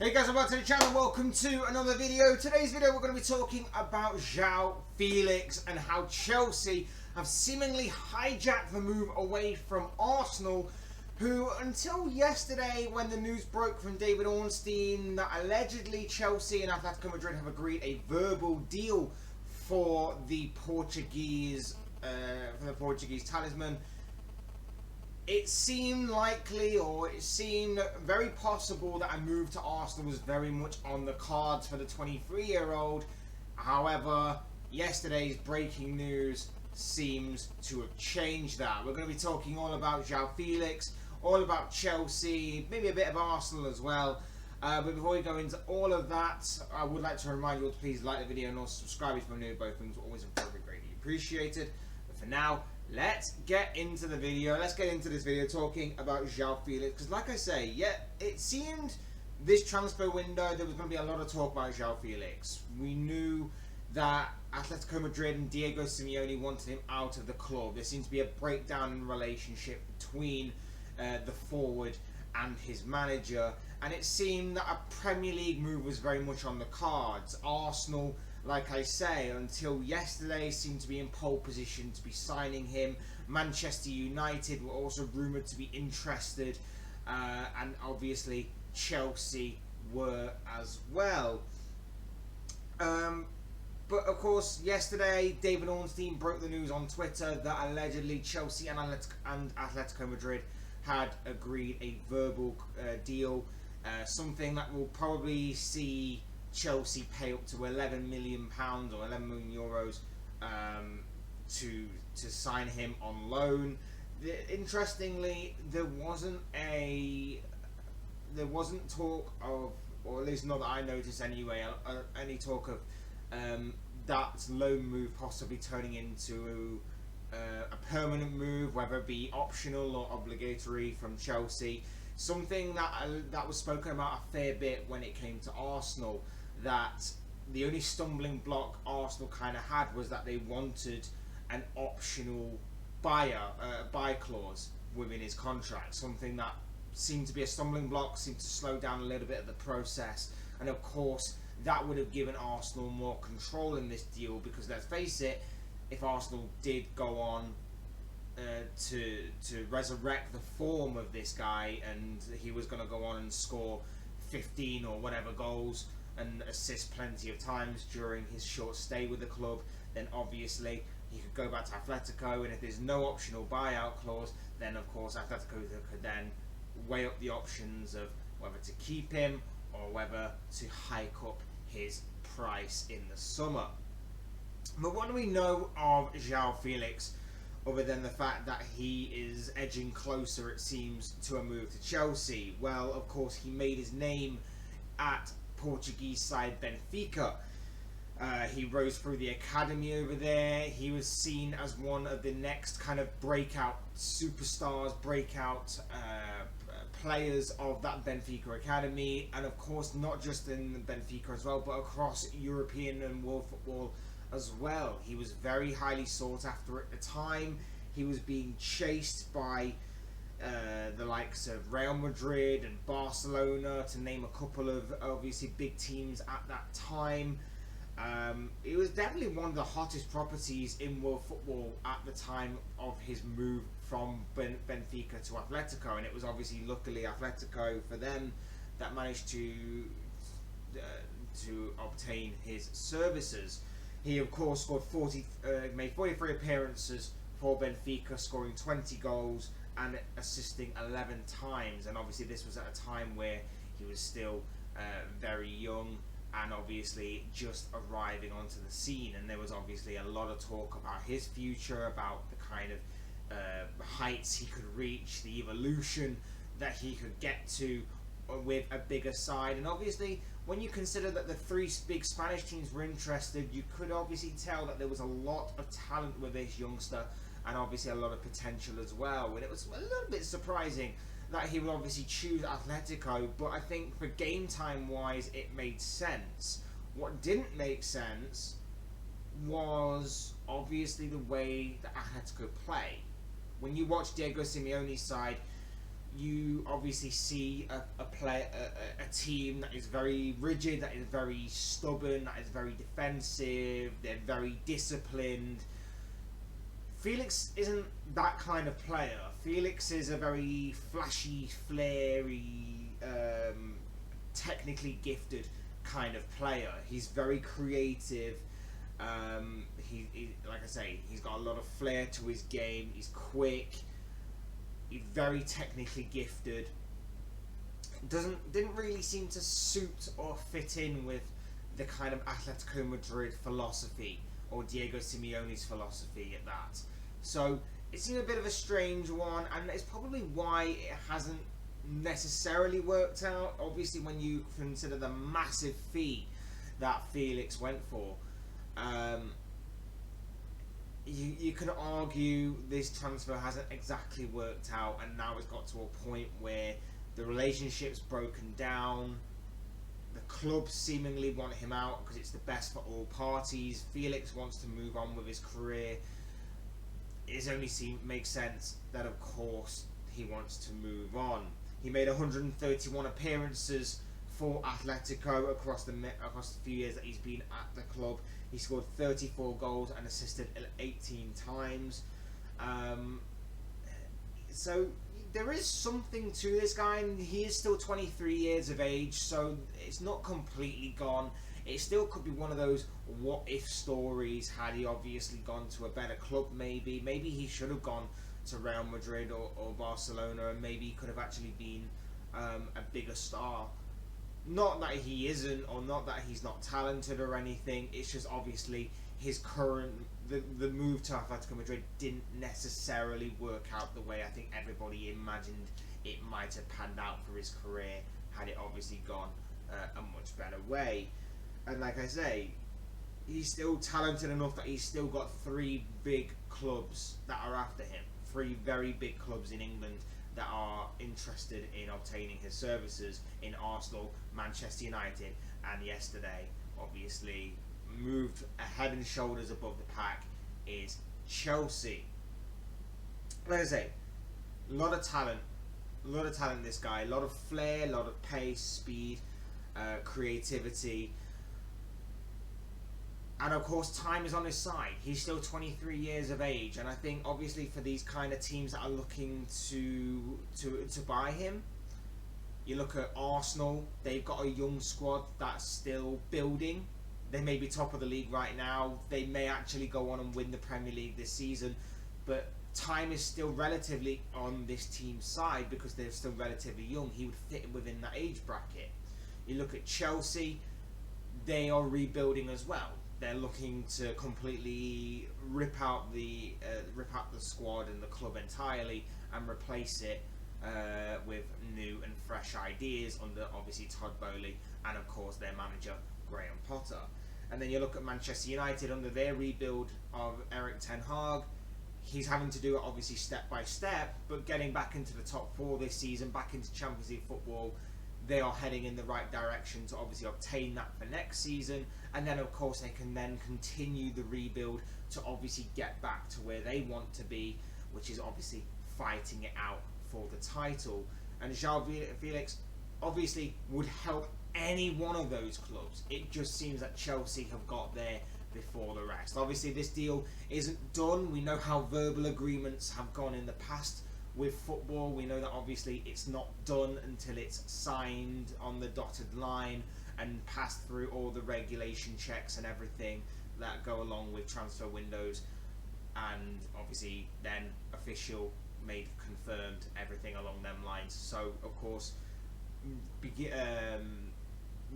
Hey guys, welcome to the channel. Welcome to another video. Today's video we're going to be talking about Joao Felix and how Chelsea have seemingly hijacked the move away from Arsenal, who until yesterday when the news broke from David Ornstein that allegedly Chelsea and Atletico Madrid have agreed a verbal deal for the Portuguese talisman, it seemed likely, or it seemed very possible, that a move to Arsenal was very much on the cards for the 23-year-old. However, yesterday's breaking news seems to have changed that. We're going to be talking all about Joao Felix, all about Chelsea, maybe a bit of Arsenal as well. But before we go into all of that, I would like to remind you all to please like the video and also subscribe if you're new. Both things are always very greatly appreciated. But for now, let's get into the video. Let's get into this video talking about Joao Felix. Because like I say, yeah, it seemed this transfer window there was going to be a lot of talk about Joao Felix. We knew that Atletico Madrid and Diego Simeone wanted him out of the club. There seemed to be a breakdown in relationship between the forward and his manager. And it seemed that a Premier League move was very much on the cards. Arsenal, like I say, until yesterday seemed to be in pole position to be signing him. Manchester United were also rumoured to be interested, and obviously Chelsea were as well. But of course, yesterday David Ornstein broke the news on Twitter that allegedly Chelsea and Atletico Madrid had agreed a verbal deal, something that will probably see Chelsea pay up to £11 million or €11 million to sign him on loan. Interestingly, there wasn't talk of, or at least not that I noticed anyway, any talk of that loan move possibly turning into a permanent move, whether it be optional or obligatory from Chelsea. Something that was spoken about a fair bit when it came to Arsenal, that the only stumbling block Arsenal kind of had was that they wanted an optional buy clause within his contract, something that seemed to be a stumbling block, seemed to slow down a little bit of the process. And of course that would have given Arsenal more control in this deal, because let's face it, if Arsenal did go on to resurrect the form of this guy, and he was going to go on and score 15 or whatever goals and assist plenty of times during his short stay with the club, then obviously he could go back to Atletico, and if there's no optional buyout clause, then of course Atletico could then weigh up the options of whether to keep him or whether to hike up his price in the summer. But what do we know of Joao Felix, other than the fact that he is edging closer, it seems, to a move to Chelsea? Well, of course, he made his name at Portuguese side Benfica. He rose through the academy over there. He was seen as one of the next kind of breakout superstars, breakout players of that Benfica academy, and of course not just in Benfica as well, but across European and world football as well. He was very highly sought after at the time. He was being chased by the likes of Real Madrid and Barcelona, to name a couple of obviously big teams at that time. It was definitely one of the hottest properties in world football at the time of his move from Benfica to Atletico, and it was obviously luckily Atletico for them that managed to obtain his services. He of course scored made 43 appearances for Benfica, scoring 20 goals and assisting 11 times, and obviously this was at a time where he was still very young and obviously just arriving onto the scene, and there was obviously a lot of talk about his future, about the kind of heights he could reach, the evolution that he could get to with a bigger side. And obviously when you consider that the three big Spanish teams were interested, you could obviously tell that there was a lot of talent with this youngster, and obviously a lot of potential as well. And it was a little bit surprising that he would obviously choose Atletico, but I think for game time wise it made sense. What didn't make sense was obviously the way that Atletico play. When you watch Diego Simeone's side, you obviously see a team that is very rigid, that is very stubborn, that is very defensive, they're very disciplined. Felix isn't that kind of player. Felix is a very flashy, flary, technically gifted kind of player. He's very creative. He, like I say, he's got a lot of flair to his game. He's quick. He's very technically gifted. Didn't really seem to suit or fit in with the kind of Atletico Madrid philosophy, or Diego Simeone's philosophy at that. So it seemed a bit of a strange one, and it's probably why it hasn't necessarily worked out. Obviously, when you consider the massive fee that Felix went for, you can argue this transfer hasn't exactly worked out, and now it's got to a point where the relationship's broken down. The club seemingly want him out because it's the best for all parties. Felix wants to move on with his career. It only makes sense that, of course, he wants to move on. He made 131 appearances for Atletico across the few years that he's been at the club. He scored 34 goals and assisted 18 times. So there is something to this guy, and he is still 23 years of age, so it's not completely gone. It still could be one of those what-if stories. Had he obviously gone to a better club, maybe he should have gone to Real Madrid or Barcelona, and maybe he could have actually been a bigger star. Not that he isn't, or not that he's not talented or anything. It's just obviously his current the move to Atletico Madrid didn't necessarily work out the way I think everybody imagined it might have panned out for his career had it obviously gone a much better way. And like I say, he's still talented enough that he's still got 3 big clubs that are after him. 3 very big clubs in England that are interested in obtaining his services in Arsenal, Manchester United, and yesterday, obviously, moved a head and shoulders above the pack is Chelsea. Like I say, a lot of talent this guy, a lot of flair, a lot of pace, speed, creativity. And of course, time is on his side. He's still 23 years of age, and I think obviously for these kind of teams that are looking to buy him, you look at Arsenal. They've got a young squad that's still building. They may be top of the league right now. They may actually go on and win the Premier League this season, but time is still relatively on this team's side because they're still relatively young. He would fit within that age bracket. You look at Chelsea. They are rebuilding as well. They're looking to completely rip out the squad and the club entirely and replace it with new and fresh ideas under obviously Todd Bowley and of course their manager Graham Potter. And then you look at Manchester United under their rebuild of Erik ten Hag. He's having to do it obviously step by step, but getting back into the top 4 this season, back into Champions League football. They are heading in the right direction to obviously obtain that for next season, and then of course they can then continue the rebuild to obviously get back to where they want to be, which is obviously fighting it out for the title. And Joao Felix obviously would help any one of those clubs. It just seems that Chelsea have got there before the rest. Obviously this deal isn't done. We know how verbal agreements have gone in the past with football. We know that obviously it's not done until it's signed on the dotted line and passed through all the regulation checks and everything that go along with transfer windows, and obviously then official, made, confirmed, everything along them lines. So of course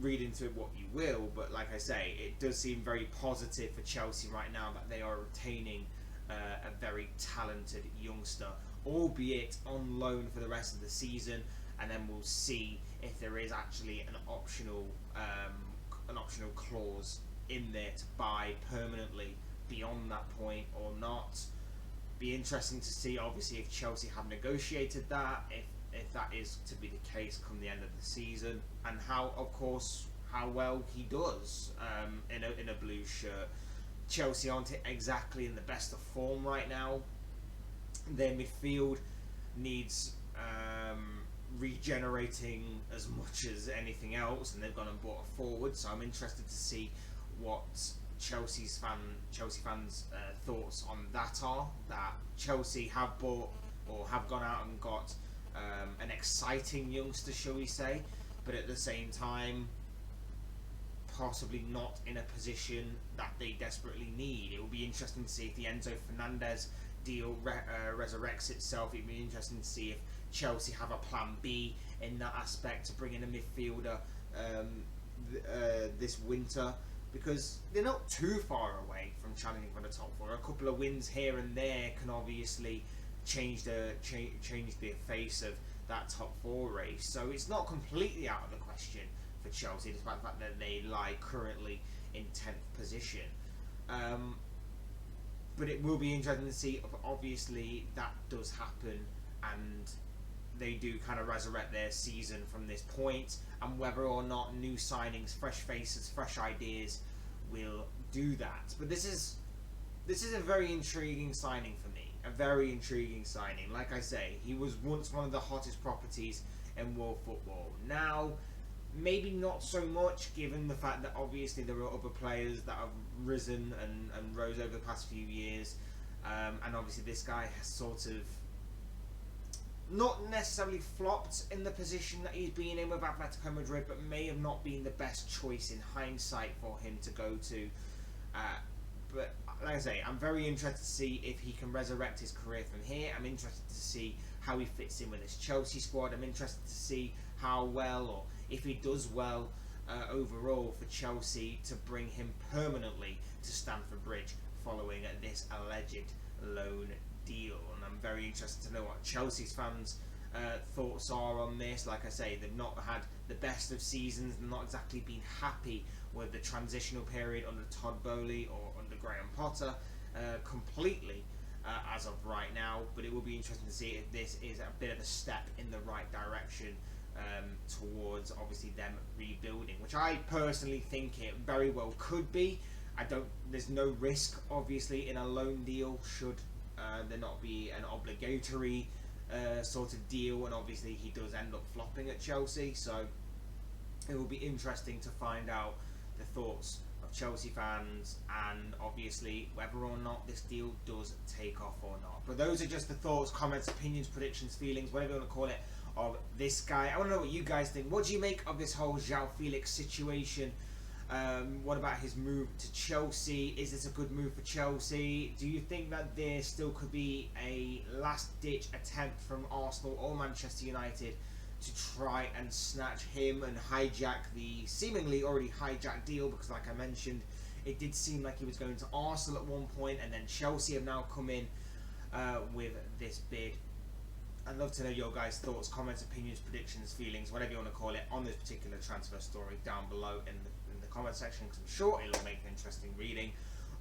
read into it what you will, but like I say, it does seem very positive for Chelsea right now that they are retaining a very talented youngster, albeit on loan for the rest of the season, and then we'll see if there is actually an optional clause in there to buy permanently beyond that point or not. Be interesting to see obviously if Chelsea have negotiated that, if that is to be the case come the end of the season, and how well he does in a blue shirt. Chelsea aren't exactly in the best of form right now. Their midfield needs regenerating as much as anything else, and they've gone and bought a forward. So I'm interested to see what Chelsea fans' thoughts on that are. That Chelsea have bought or have gone out and got an exciting youngster, shall we say, but at the same time, possibly not in a position that they desperately need. It will be interesting to see if the Enzo Fernandez deal resurrects itself. It will be interesting to see if Chelsea have a plan B in that aspect to bring in a midfielder this winter, because they're not too far away from challenging for the top four. A couple of wins here and there can obviously change the face of that top four race. So it's not completely out of the question for Chelsea, despite the fact that they lie currently in 10th position. But it will be interesting to see if obviously that does happen and they do kind of resurrect their season from this point, and whether or not new signings, fresh faces, fresh ideas will do that. But this is a very intriguing signing for me. A very intriguing signing. Like I say, he was once one of the hottest properties in world football. Now, maybe not so much, given the fact that obviously there are other players that have risen and rose over the past few years. And obviously this guy has sort of not necessarily flopped in the position that he's been in with Atletico Madrid, but may have not been the best choice in hindsight for him to go to. But like I say, I'm very interested to see if he can resurrect his career from here. I'm interested to see how he fits in with this Chelsea squad. I'm interested to see how well, or if he does well overall for Chelsea, to bring him permanently to Stamford Bridge following this alleged loan deal. And I'm very interested to know what Chelsea's fans' thoughts are on this. Like I say, they've not had the best of seasons, they've not exactly been happy with the transitional period under Todd Bowley or under Graham Potter completely as of right now. But it will be interesting to see if this is a bit of a step in the right direction towards obviously them rebuilding, which I personally think it very well could be. There's no risk obviously in a loan deal should there not be an obligatory sort of deal, and obviously he does end up flopping at Chelsea. So it will be interesting to find out the thoughts of Chelsea fans, and obviously whether or not this deal does take off or not. But those are just the thoughts, comments, opinions, predictions, feelings, whatever you want to call it, of this guy. I want to know what you guys think. What do you make of this whole Joao Felix situation? What about his move to Chelsea? Is this a good move for Chelsea? Do you think that there still could be a last-ditch attempt from Arsenal or Manchester United to try and snatch him and hijack the seemingly already hijacked deal? Because like I mentioned, it did seem like he was going to Arsenal at one point, and then Chelsea have now come in with this bid. I'd love to know your guys' thoughts, comments, opinions, predictions, feelings, whatever you want to call it, on this particular transfer story down below in the comment section, because I'm sure it'll make an interesting reading.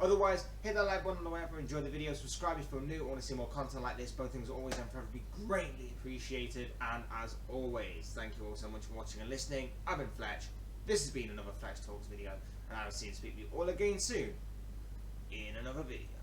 Otherwise, hit that like button on the way up, enjoy the video, subscribe if you're new, or want to see more content like this. Both things are always and forever be greatly appreciated. And as always, thank you all so much for watching and listening. I've been Fletch. This has been another Fletch Talks video, and I will see and speak to you all again soon in another video.